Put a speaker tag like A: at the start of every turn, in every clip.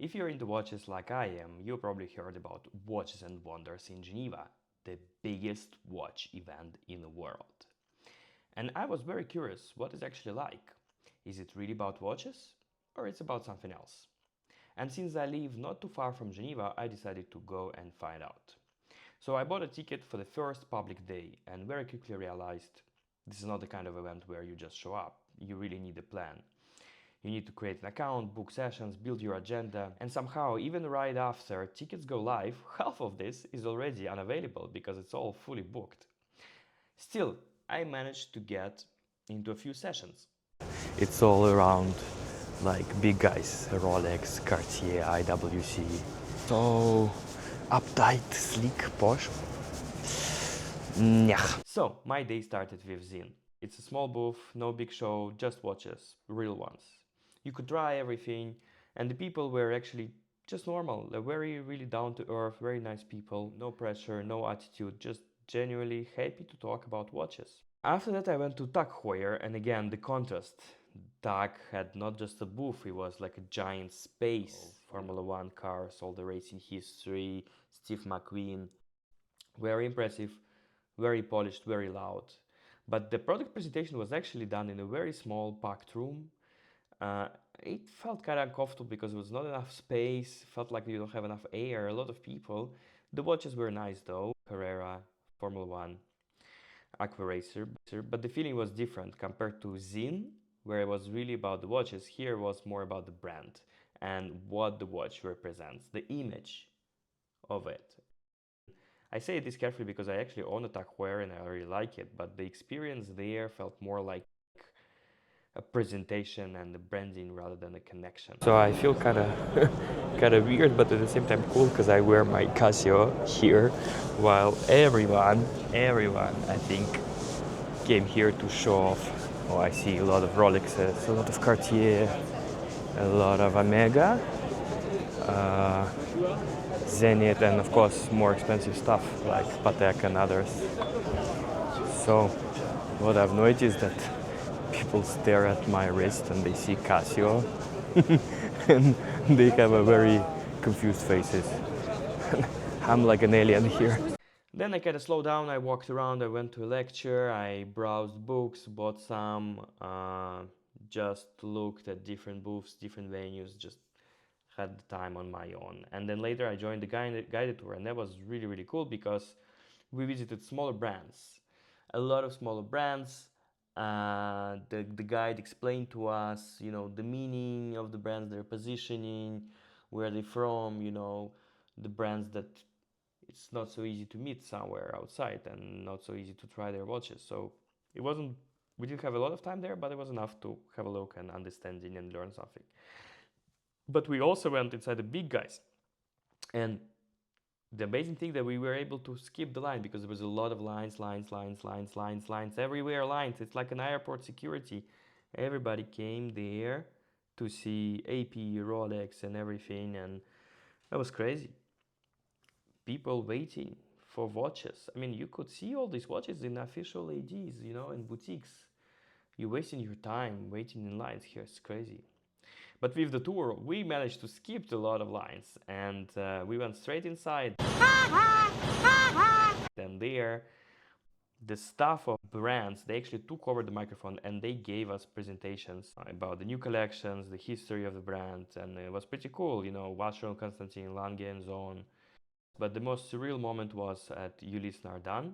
A: If you're into watches like I am, you probably heard about Watches and Wonders in Geneva, the biggest watch event in the world. And I was very curious what it's actually like. Is it really about watches or it's about something else? And since I live not too far from Geneva, I decided to go and find out. So I bought a ticket for the first public day and very quickly realized this is not the kind of event where you just show up. You really need a plan. You need to create an account, book sessions, build your agenda, and somehow, even right after tickets go live, half of this is already unavailable because it's all fully booked. Still, I managed to get into a few sessions. It's all around like big guys, Rolex, Cartier, IWC. So uptight, sleek, posh. Nyah. So my day started with Zin. It's a small booth, no big show, just watches, real ones. You could try everything, and the people were actually just normal. They're very, really down to earth, very nice people, no pressure, no attitude, just genuinely happy to talk about watches. After that, I went to Tag Heuer, and again, the contrast. Tag had not just a booth, it was like a giant space. Formula One cars, all the racing history, Steve McQueen. Very impressive, very polished, very loud. But the product presentation was actually done in a very small, packed room. Uh, it felt kind of uncomfortable because there was not enough space, felt like you don't have enough air, a lot of people. The watches were nice though, Carrera, Formula One, Aqua Racer, but the feeling was different compared to Zin, where it was really about the watches. Here was more about the brand and what the watch represents, the image of it. I say this carefully because I actually own a Tag Heuer and I really like it, but the experience there felt more like a presentation and the branding rather than a connection. So I feel kind of kind of weird, but at the same time cool because I wear my Casio here, while everyone I think came here to show off. Oh, I see a lot of Rolexes, a lot of Cartier, a lot of Omega, uh, Zenith, and of course more expensive stuff like Patek and others. So what I've noticed that people stare at my wrist and they see Casio and they have a very confused faces. I'm like an alien here. Then I kind of slowed down, I walked around, I went to a lecture, I browsed books, bought some, just looked at different booths, different venues, just had the time on my own. And then later I joined the guided tour, and that was really, really cool because we visited smaller brands, a lot of smaller brands. The guide explained to us, the meaning of the brands, their positioning, where they're from, the brands that it's not so easy to meet somewhere outside and not so easy to try their watches. So it wasn't, we didn't have a lot of time there, but it was enough to have a look and understanding and learn something. But we also went inside the big guys. And the amazing thing that we were able to skip the line because there was a lot of lines everywhere, lines. It's like an airport security. Everybody came there to see AP, Rolex, and everything, and that was crazy. People waiting for watches. I mean, you could see all these watches in official ADs, in boutiques. You're wasting your time waiting in lines here. It's crazy. But with the tour, we managed to skip a lot of lines and we went straight inside. And there, the staff of brands, they actually took over the microphone and they gave us presentations about the new collections, the history of the brand, and it was pretty cool, Vacheron Constantin, Lange and Zone. But the most surreal moment was at Ulysse Nardin.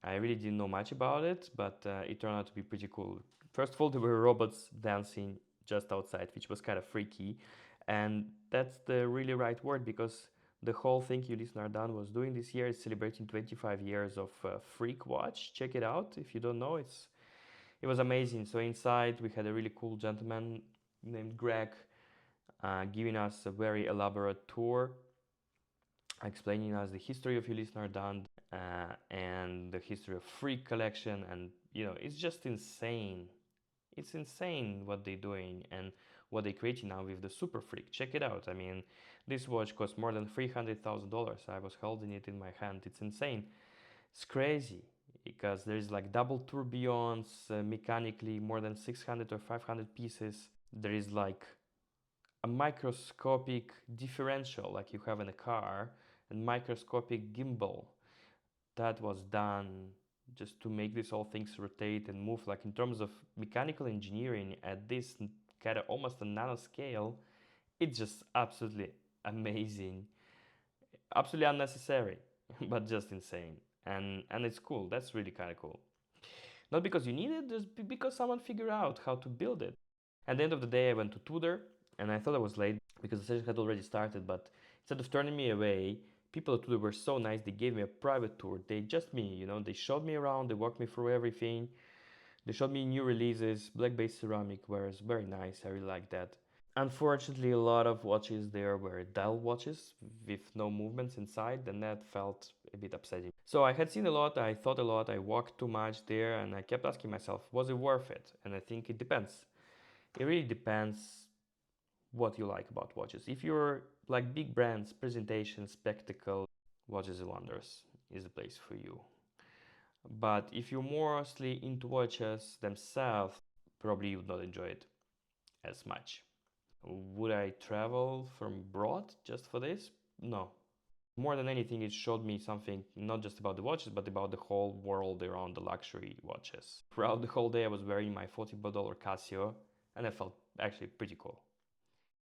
A: I really didn't know much about it, but it turned out to be pretty cool. First of all, there were robots dancing just outside, which was kind of freaky. And that's the really right word because the whole thing Ulysse Nardin was doing this year is celebrating 25 years of Freak Watch. Check it out if you don't know. It was amazing. So inside we had a really cool gentleman named Greg giving us a very elaborate tour, explaining us the history of Ulysse Nardin and the history of Freak collection. And it's just insane. It's insane what they're doing and what they're creating now with the Super Freak. Check it out. I mean, this watch cost more than $300,000. I was holding it in my hand. It's insane. It's crazy because there's like double tourbillons, mechanically more than 600 or 500 pieces. There is like a microscopic differential like you have in a car, and microscopic gimbal that was done just to make these all things rotate and move, like in terms of mechanical engineering at this kind of almost a nanoscale. It's just absolutely amazing, absolutely unnecessary, but just insane. And it's cool. That's really kind of cool. Not because you need it, just because someone figured out how to build it. At the end of the day, I went to Tudor, and I thought I was late because the session had already started. But instead of turning me away, people at Tudor were so nice. They gave me a private tour. They just me, they showed me around. They walked me through everything. They showed me new releases. Black base ceramic was very nice. I really like that. Unfortunately, a lot of watches there were dial watches with no movements inside, and that felt a bit upsetting. So I had seen a lot, I thought a lot, I walked too much there, and I kept asking myself, was it worth it? And I think it depends. It really depends what you like about watches. If you're like big brands, presentation, spectacle, Watches and Wonders is the place for you. But if you're mostly into watches themselves, probably you would not enjoy it as much. Would I travel from abroad just for this? No. More than anything, it showed me something not just about the watches, but about the whole world around the luxury watches. Throughout the whole day, I was wearing my $40 Casio, and I felt actually pretty cool.